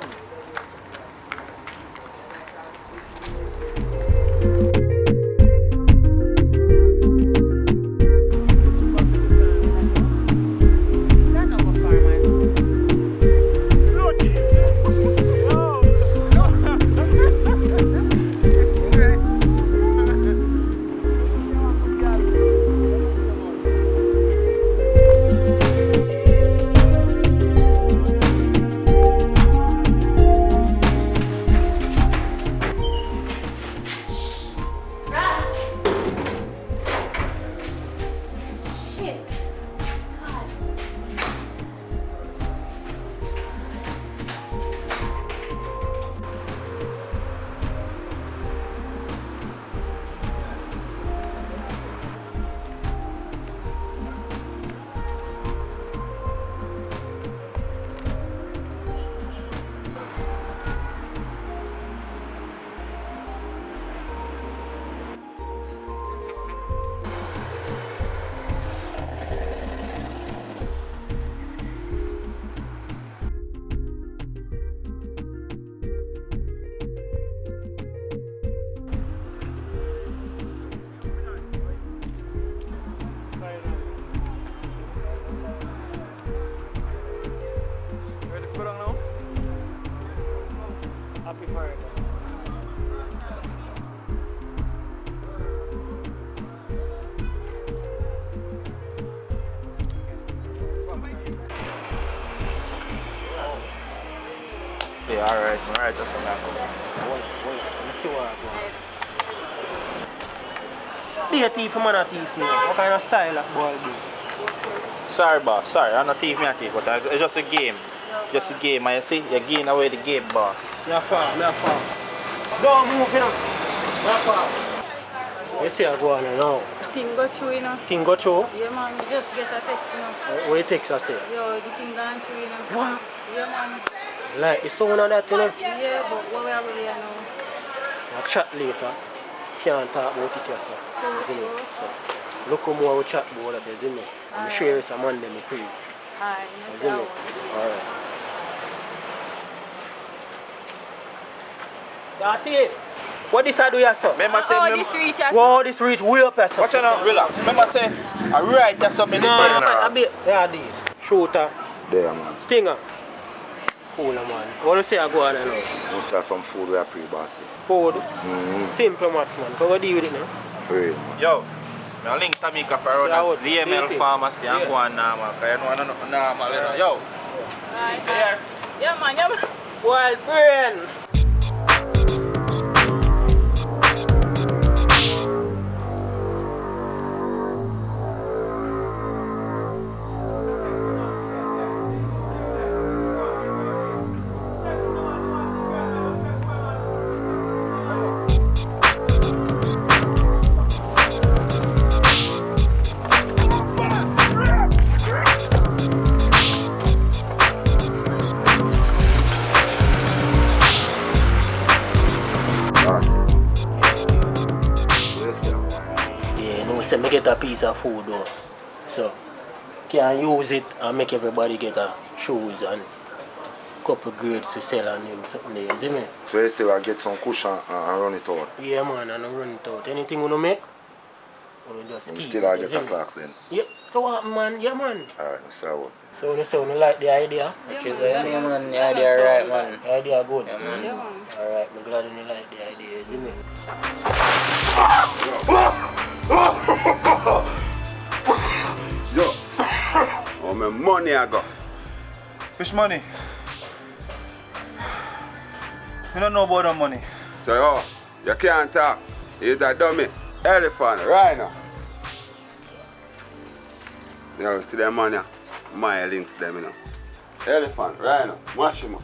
J: Yeah, alright, that's all right. Let's see what happens. Be a thief, man, a thief, me. What kind of style that boy do? Sorry, boss, sorry, I'm not thief, me a thief, but it's just a game. Just a game, and you see, you're giving away the game, boss. Me fall. Don't move, you know. Me fall. You see I go on now.
G: Thing go through, you know.
J: Thing go through?
G: Yeah, man, you just get a text, you know.
J: What you text I say?
G: Yo, the thing gone through, you know.
J: What?
G: Yeah, man.
J: Like, it's someone on that, you know?
G: Yeah, but what we have here now?
J: I'll chat later. Can't talk about it yourself.
G: True.
J: So, look how more we chat about that, isn't it? I'm sure it's a man them pray.
G: Alright,
J: Isn't it? Alright. Yeah, thief. What this I do here, sir?
L: Remember say,
G: this reach us.
J: Whoa, this reach way up here, sir.
L: watch out now, relax. Remember say, I write just something in the
J: No,
L: pen.
J: I be, yeah, this. Shooter,
M: There, man.
J: stinger. Cool, man. What do you say I go on now?
M: You see some food we are pre-bossy.
J: Food.
M: Mm-hmm.
J: Simple match, man. Go deal with it now.
M: Free, man.
L: Yo, I link Tamika for around a ZML pharmacy and go on now, man. Because you know, normal, you know. Yo.
G: Yeah, man, yeah, man.
J: Wild brain. Say me get a piece of food though. So can use it and make everybody get a shoes and couple grades to sell and something there, you see me?
M: So you say we get some cushion and run it out?
J: Yeah man, and run it out. Anything you make? We just
M: You
J: keep
M: still
J: it,
M: get
J: you
M: a
J: see me?
M: clocks then?
J: Yeah, so what man? Yeah man.
M: Alright, that's how.
J: So you say you like the idea?
D: Yeah, man, the idea right, man.
J: The idea good.
D: Yeah, man.
G: Yeah, man.
J: Alright, I'm glad you like the idea, you see me?
F: Yo, oh my money I got.
L: Which money? I don't know about that money.
F: So yo, you can't talk. He's a dummy. Elephant, right now. You see them money? My links them, you know. Elephant, right now. Mash him up.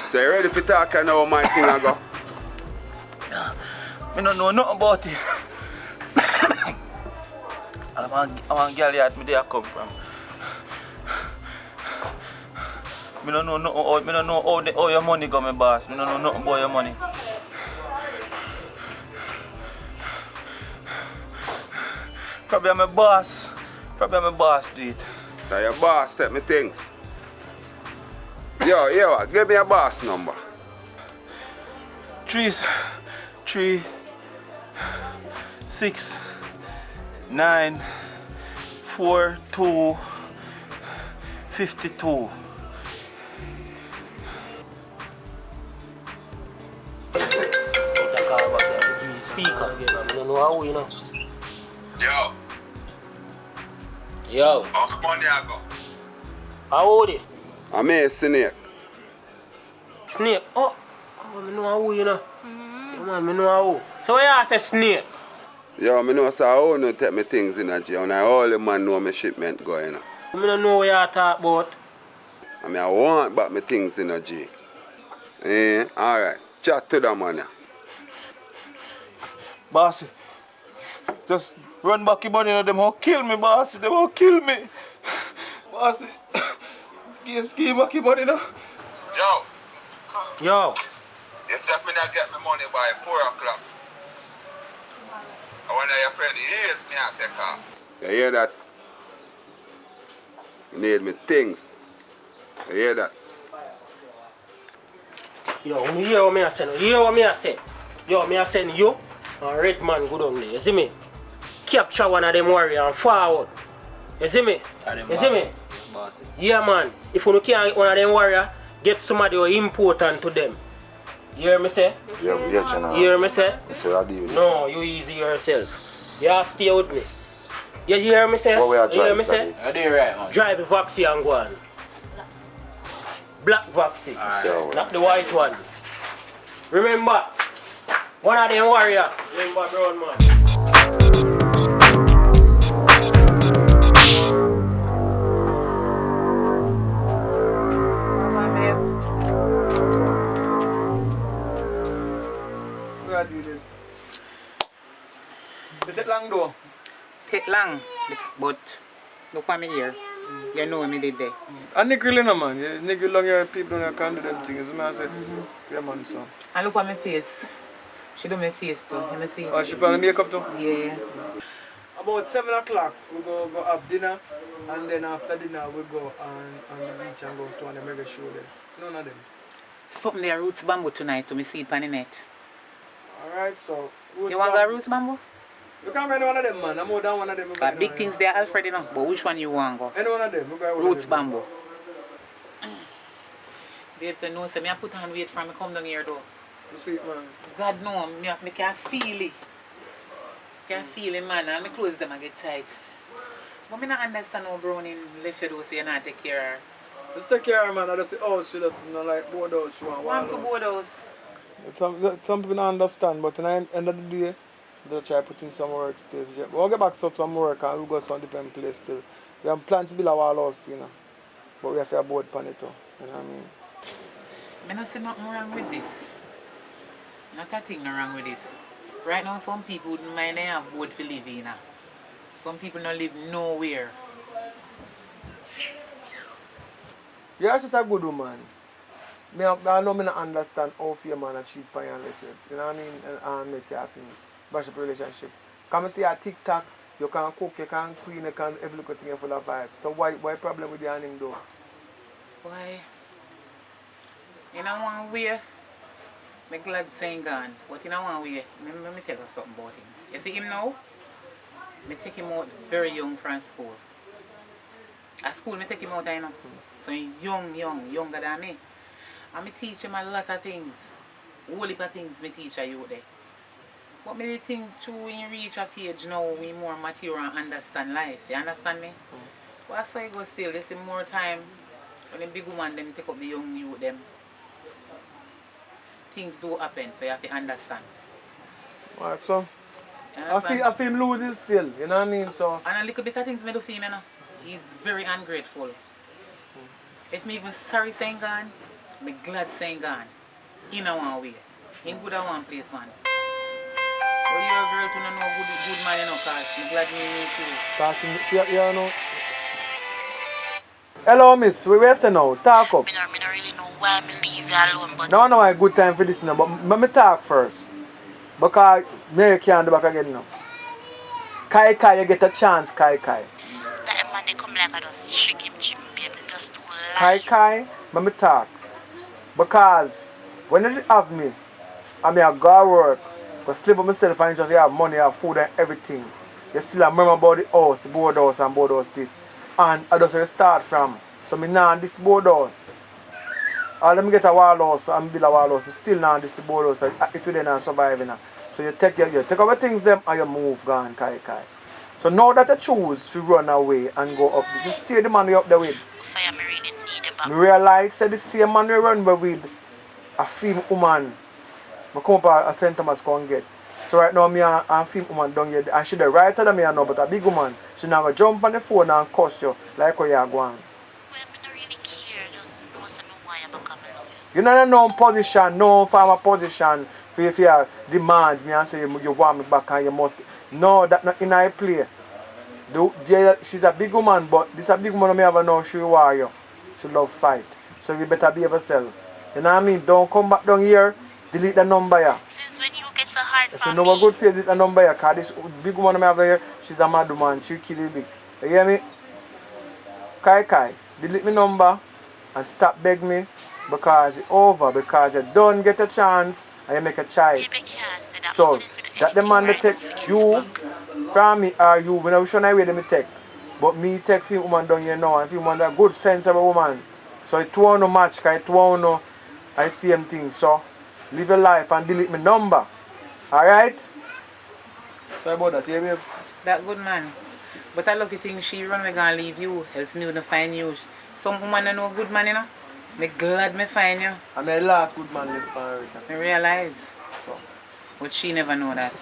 F: So you ready for talk and how my thing I go?
L: I don't know nothing about it. I want girl yard me there come from. I don't know nothing. I don't know how your money go, my boss. I don't know nothing about your money. Probably my boss. Probably my boss do it.
F: So your boss take me things. Yo, give me a boss number.
L: 3, 6, 9, 4, 2, 52.
J: Speaker again, I don't know how you know.
F: Yo.
J: Yo.
F: How much money I go?
J: How old is?
F: I'm a snake.
J: Snake? Oh, I know how you know. Yeah, man, I know how. So why you say snake?
F: Yo, I know so I only take me things in a jail and all the man know my shipment going on.
J: I don't know what you talk about.
F: I mean I want back my things in a jail. Alright. Chat to the man.
L: Bossy, just run back your money, them won't kill me, bossy. They won't kill me. Bossy, give back your money now.
F: Yo.
J: Yo.
F: You see if me not get my money by 4 o'clock. I wonder your friend hears me at the car. You hear that? You need me things. You hear that?
J: Yo, you hear what I say? You hear what I say? Yo, I send you and red man go down there, you see me? Capture one of them warrior and forward. You see me? You see me?
D: Bossy.
J: Yeah man, if you can't get one of them warrior, get somebody who important to them. You hear me say?
M: Yeah, General.
J: You hear me say?
M: You say I deal with
J: No, you easy yourself. You have to stay with me. You hear me say?
M: What way I
J: You hear
M: drive,
J: me say?
D: I do right, man.
J: Drive the Vaxi and go on. Black Vaxi, not the white one. Remember, one of them warrior. Remember brown man.
I: Look at me here. You know me did there.
B: And nigga really no man. Nigga long your people don't can do them things. I say, yeah man son.
I: And look at my face. She do my face too. Let me see.
B: Oh, she put on makeup too?
I: Yeah.
B: About 7 o'clock we go have dinner, and then after dinner we go on the beach and go to one mega show there. None of them.
I: Something there roots bamboo tonight to me see it on the net.
B: Alright, so
I: You want to go roots bamboo?
B: You can't buy any one of them man. I'm more than one of them.
I: But big things there Alfred you know. But which one you want to go?
B: Any one of them.
I: Roots bamboo. Babes, I know, so I put on weight from me come down here though.
B: You see it, man?
I: God know, me can feel it. Can feel it, man, and my clothes them I get tight. But I don't understand how Browning left you though, so you not take care of her.
B: Just take care of her, man. I just say, oh, she doesn't know like board house. She want
I: to board house.
B: Some people don't understand, but at the end of the day, they'll try putting some work still. But we'll get back to some work and we'll go to a different place still. We have plans to build a wall house, you know. But we have to board pan it too. You know what I mean?
I: I don't see nothing wrong with this. Not a thing wrong with it. Right now, some people wouldn't mind they have boat to live in. Some people don't live nowhere.
B: You're such a good woman. I know I don't understand how fear man a cheat pan and left you. You know what I mean? And make you have to bash up a relationship. Come and see a TikTok, you can cook, you can clean, you can every little thing full of vibes. So why problem with the him though?
I: Why? In a one way, I'm glad saying gone. But in a one way, let me tell you something about him. You see him now? I take him out very young from school. At school, I take him out, you know. So he's younger than me. And I teach him a lot of things. Whole heap of things I teach you there. But I think too, when you reach a age now, we more mature and understand life. You understand me? But that's why I go still. There's more time when the big woman them take up the young youth them. Things do happen, so you have to understand.
B: Alright, so I feel him losing still, you know what I mean? So
I: and a little bit of things I do for him, you know. He's very ungrateful. If me even sorry saying gone, I'm glad saying gone. In a one way. In good at one place, man. But you're a girl to know good man, you know, cause I'm glad you meet you.
B: you know. Hello, miss. Where you now? Talk up.
C: I don't really know why I leave you alone, but...
B: No, a good time for this now, but let me talk first. Because me can't do back again now. Kai, you get a chance, Kai.
C: That man, they come like I just trick him, baby, just to lie.
B: Kai, let me talk. Because when you have me, I mean, I go to work, but sleep with myself and just have money, have food and everything. You still remember about the house, board house this. And I just start from. So me now this board house. Let me get a wall house and build a wall house. But still now this board house. It will then survive now. So you take our things them and you move gone, Kai. So now that you choose to run away and go up, you stay the man way up there with. I realize that the same man we run with a female woman. I come up at St. Thomas go and get. So right now, me and a female woman down here, and she the right side of me now, but a big woman, she now go jump on the phone and cuss you like how you are going.
C: Well, I don't really care, just know something why I'm coming up.
B: You don't know position, no farmer position, for if you have demands me and say you want me back and you must. No, that's not in her play. She's a big woman, but this a big woman I ever know she warrior. She love fight. So you better behave yourself. You know what I mean? Don't come back down here, delete the number here.
C: Since when you get so hard
B: if
C: for
B: you know
C: me?
B: what good for you, delete the number here, because this big woman I have here, she's a mad woman, she'll kill you big. You hear me? Kai, delete my number and stop beg me because it's over, because you don't get a chance and you make a choice. So that the man that take you from me or you, when I was showing way them take. But me take few woman down here now and few woman that good sensible woman. So it won't no match, because it won't no I same thing. So live your life and delete my number. Alright? Sorry about that, yeah babe?
I: That good man. But I lucky thing she run me gonna leave you, else me wouldn't find you. Some woman don't know good man, you know. Me glad me find you.
B: And my last good man live for
I: I realize.
B: So.
I: But she never know that.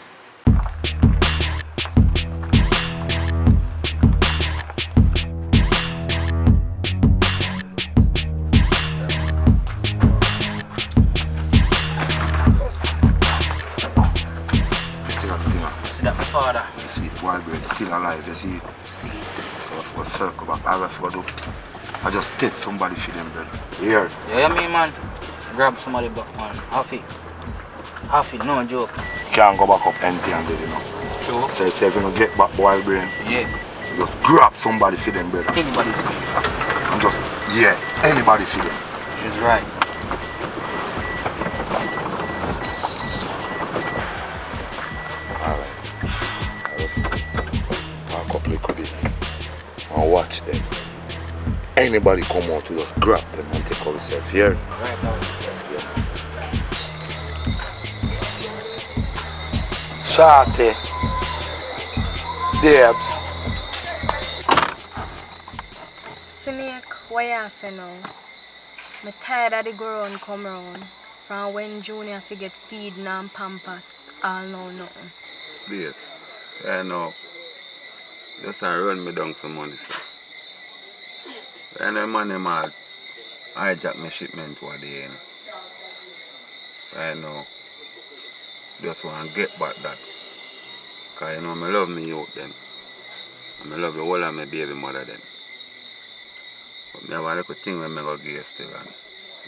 M: See that, my father? You see it, wild bird, still alive, you see it? See it. So of course go circle back. All I have to do, I just take somebody for them, brother. You hear?
D: Yeah, me man. Grab somebody back, man. Half it, no joke.
M: Can't go back up empty and dead, you know.
D: True.
M: So if you don't get back boy brain,
D: Yeah.
M: just grab somebody for them, brother.
D: Anybody for me.
M: And just, yeah, anybody for them.
D: She's right.
M: Alright. I just talk up little bit and watch them. Anybody come out, we just grab them and take ourselves here.
D: Right now.
M: Yeah. Shorty. Debs.
G: Snake, what you say now? I'm tired of the grown come round. From when Junior fi get feeding and pampers, all know nothing.
F: Babes, I know. Just run me down for money, sir. And the money man hijack my shipment one day, you know. I know. Just want to get back that. Because you know, I love me youth them. And I love the whole of my baby mother them. But I have a little thing when I go give still.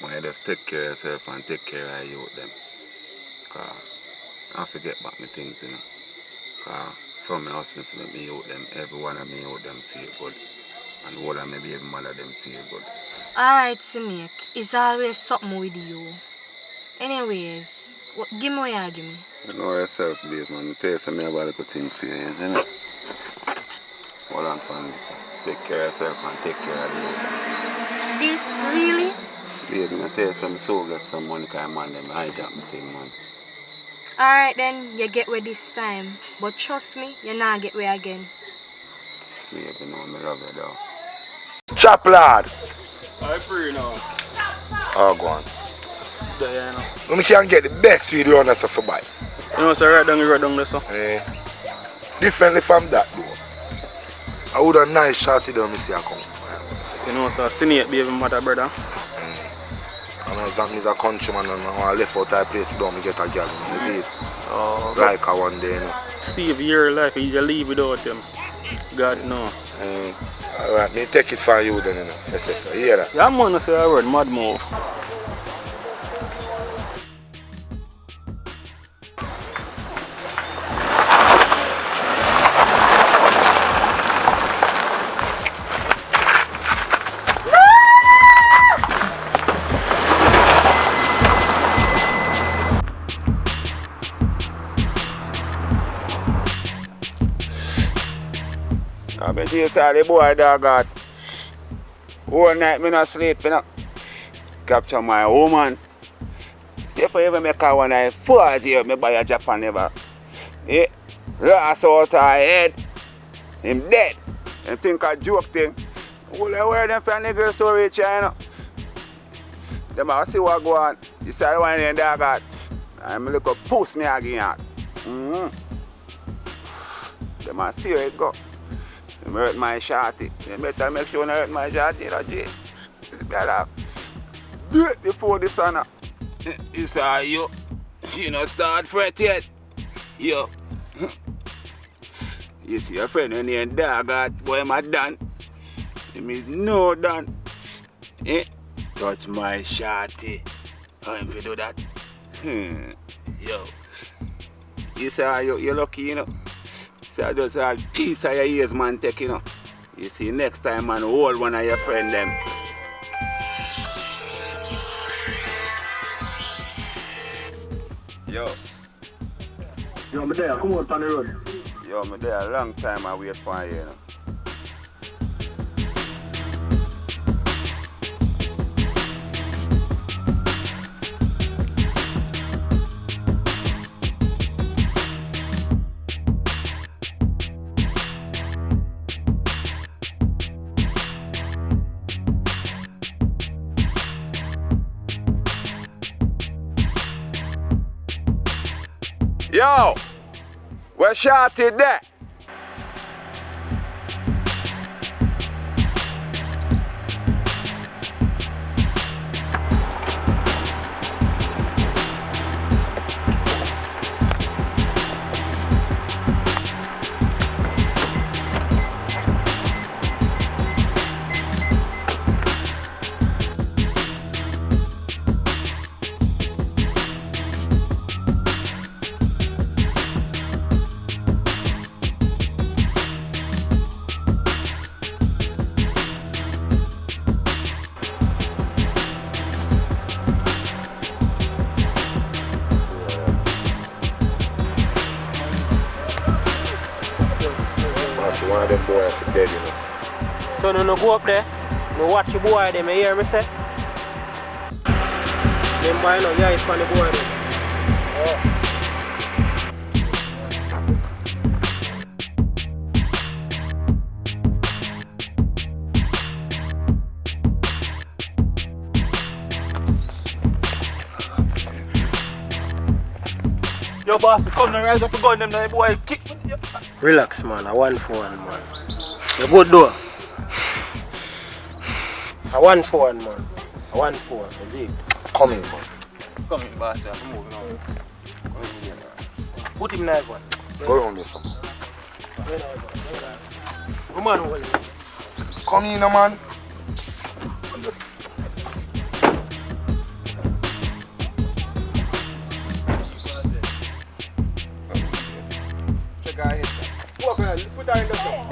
F: And I just take care of yourself and take care of youth them. Because I have to get back my things, you know. Because some of hustling for me youth them, every one of me youth them feel good. And all of my baby mother them feel good.
G: Alright, Snake, it's always something with you. Anyways, give me what you give me.
F: You know yourself, babe, man. I tell you something about a little thing for you, you know? Hold on for me, sir. Just take care of yourself and take care of the youth.
G: This really?
F: Babe, I tell you something, so get some money because man, them hijack my thing, man.
G: Alright then, you get where this time. But trust me, you not get where again.
F: Babe, you know, I love you, though.
M: Chop lad.
B: I pray now.
M: Oh, go on.
B: There, you know.
M: We can get the best video on us for buy.
B: You know, so right down there, so.
M: Differently from that, though. I would have nice shot it on me see I come.
B: You know, so Snake baby mother, brother.
M: And as long as a countryman and I left out that place, don't me get a girl, you see it?
B: Oh,
M: like I one day, you know.
B: Steve, your life, you just leave without him. God, no.
M: Alright, me take it for you then, you know. You hear that?
B: Yeah, man, I say a word, mad move.
F: I bet you saw the boy dog got whole night me not sleep, you know. Capture my woman. See if I ever make her one I 4 years, me buy a Japan never. Yeah, lost out her head. Him dead. And think a joke thing. All I wear them for a nigga so rich, you know. Them I see what go on. You see the one in the dog got. I'm a little puss me again. Them I see where it go. Them hurt my shorty. You better make sure you hurt my shorty, you know, Jay. Better do it before the sun. You saw you. You not start fret yet. Yo. You see your friend when he and dog got boy my done. Him is no done. Eh? Touch my shorty. How him fi do that? Yo. You say you're lucky, you know. So I just all piece of your ears, man, take, you know. You see, next time, man, hold one of your friend them. Yo.
B: Yo, me there, come out on the road.
F: Yo, me there a long time I wait for you, you know. Yo, where shorty there?
J: So no go up there, no watch the boy them, you hear me say? Them boy no, yeah, it's on the boy them. Oh.
L: Yo, boss, come and rise up the gun, them now, boy, kick me.
J: Relax, man. I 1-for-1, man. You good though? I 1-for-1, man. I 1-4, is it?
M: Come in, man.
L: Come in, boss, I'm moving on.
J: Put him knife on.
M: Go around this, man.
J: Come on, hold it.
M: Come in, man.
L: Check her head.
B: Go up here, put her in the floor.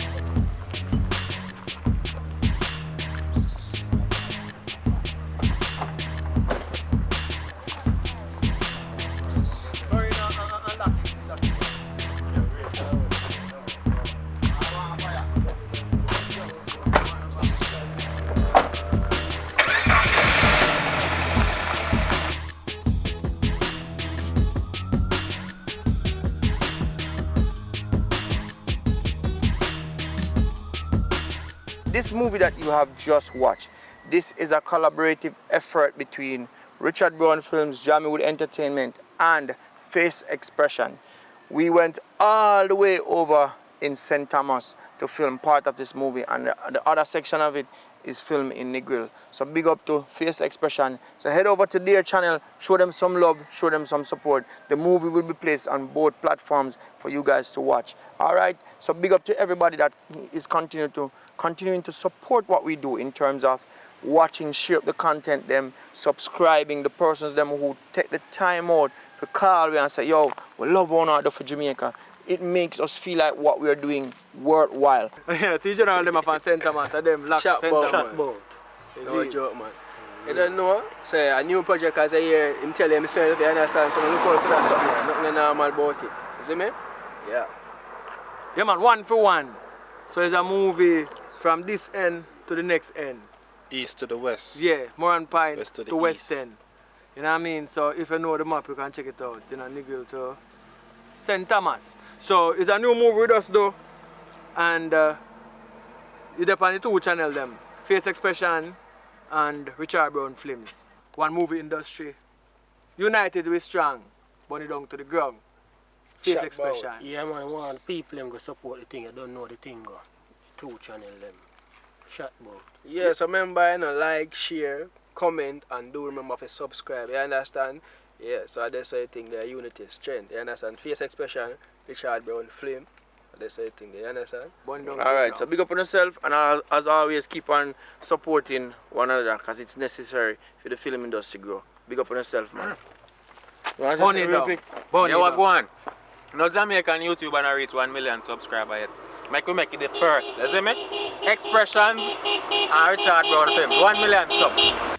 K: This movie that you have just watched, this is a collaborative effort between Richard Brown Films, Jamaican Entertainment, and Face Expression. We went all the way over in St. Thomas to film part of this movie, and the other section of it is filmed in Negril. So big up to Face Expression. So head over to their channel, show them some love, show them some support. The movie will be placed on both platforms for you guys to watch. All right, so big up to everybody that is continuing to support what we do in terms of watching, share the content, them subscribing, the persons them who take the time out to call me and say, yo, we love one another for Jamaica. It makes us feel like what we are doing worthwhile.
B: Yeah, see general them up on St. Thomas, and them lock
A: Shot
B: St.
A: boat,
B: Thomas.
A: man. No joke, man. You don't know? Say a new project as I hear him tell himself, you understand? So look out for that something. Nothing normal about it. You see me? Yeah.
B: Yeah, man, 1-for-1. So it's a movie from this end to the next end.
J: East to the west.
B: Yeah, Moran Pine
J: West to the
B: to West
J: east.
B: End. You know what I mean? So if you know the map, you can check it out. You know, Negril to St. Thomas. So it's a new movie with us though. And you depend on the two channel them. Face Expression and Richard Brown Films. One movie industry. United we strong. Burn it down to the ground. Face
A: Shot
B: Expression.
J: Yeah, man, want people them go support the thing. You don't know the thing go. Two channel them. Shot about.
A: Yeah, so remember, you know, like, share, comment, and do remember to subscribe. You understand? Yeah, so that's the thing, the unity, strength. You understand? Face Expression, Richard Brown Flame. That's the thing, you understand?
K: Alright, so big up on yourself, and as always, keep on supporting one another because it's necessary for the film industry to grow. Big up on yourself, man. You want to say something real quick?
N: Yeah, what go on? No Jamaican YouTube and I reach 1 million subscribers yet. We make it the first, you see me? Expressions and Richard Brown Films, 1 million subs.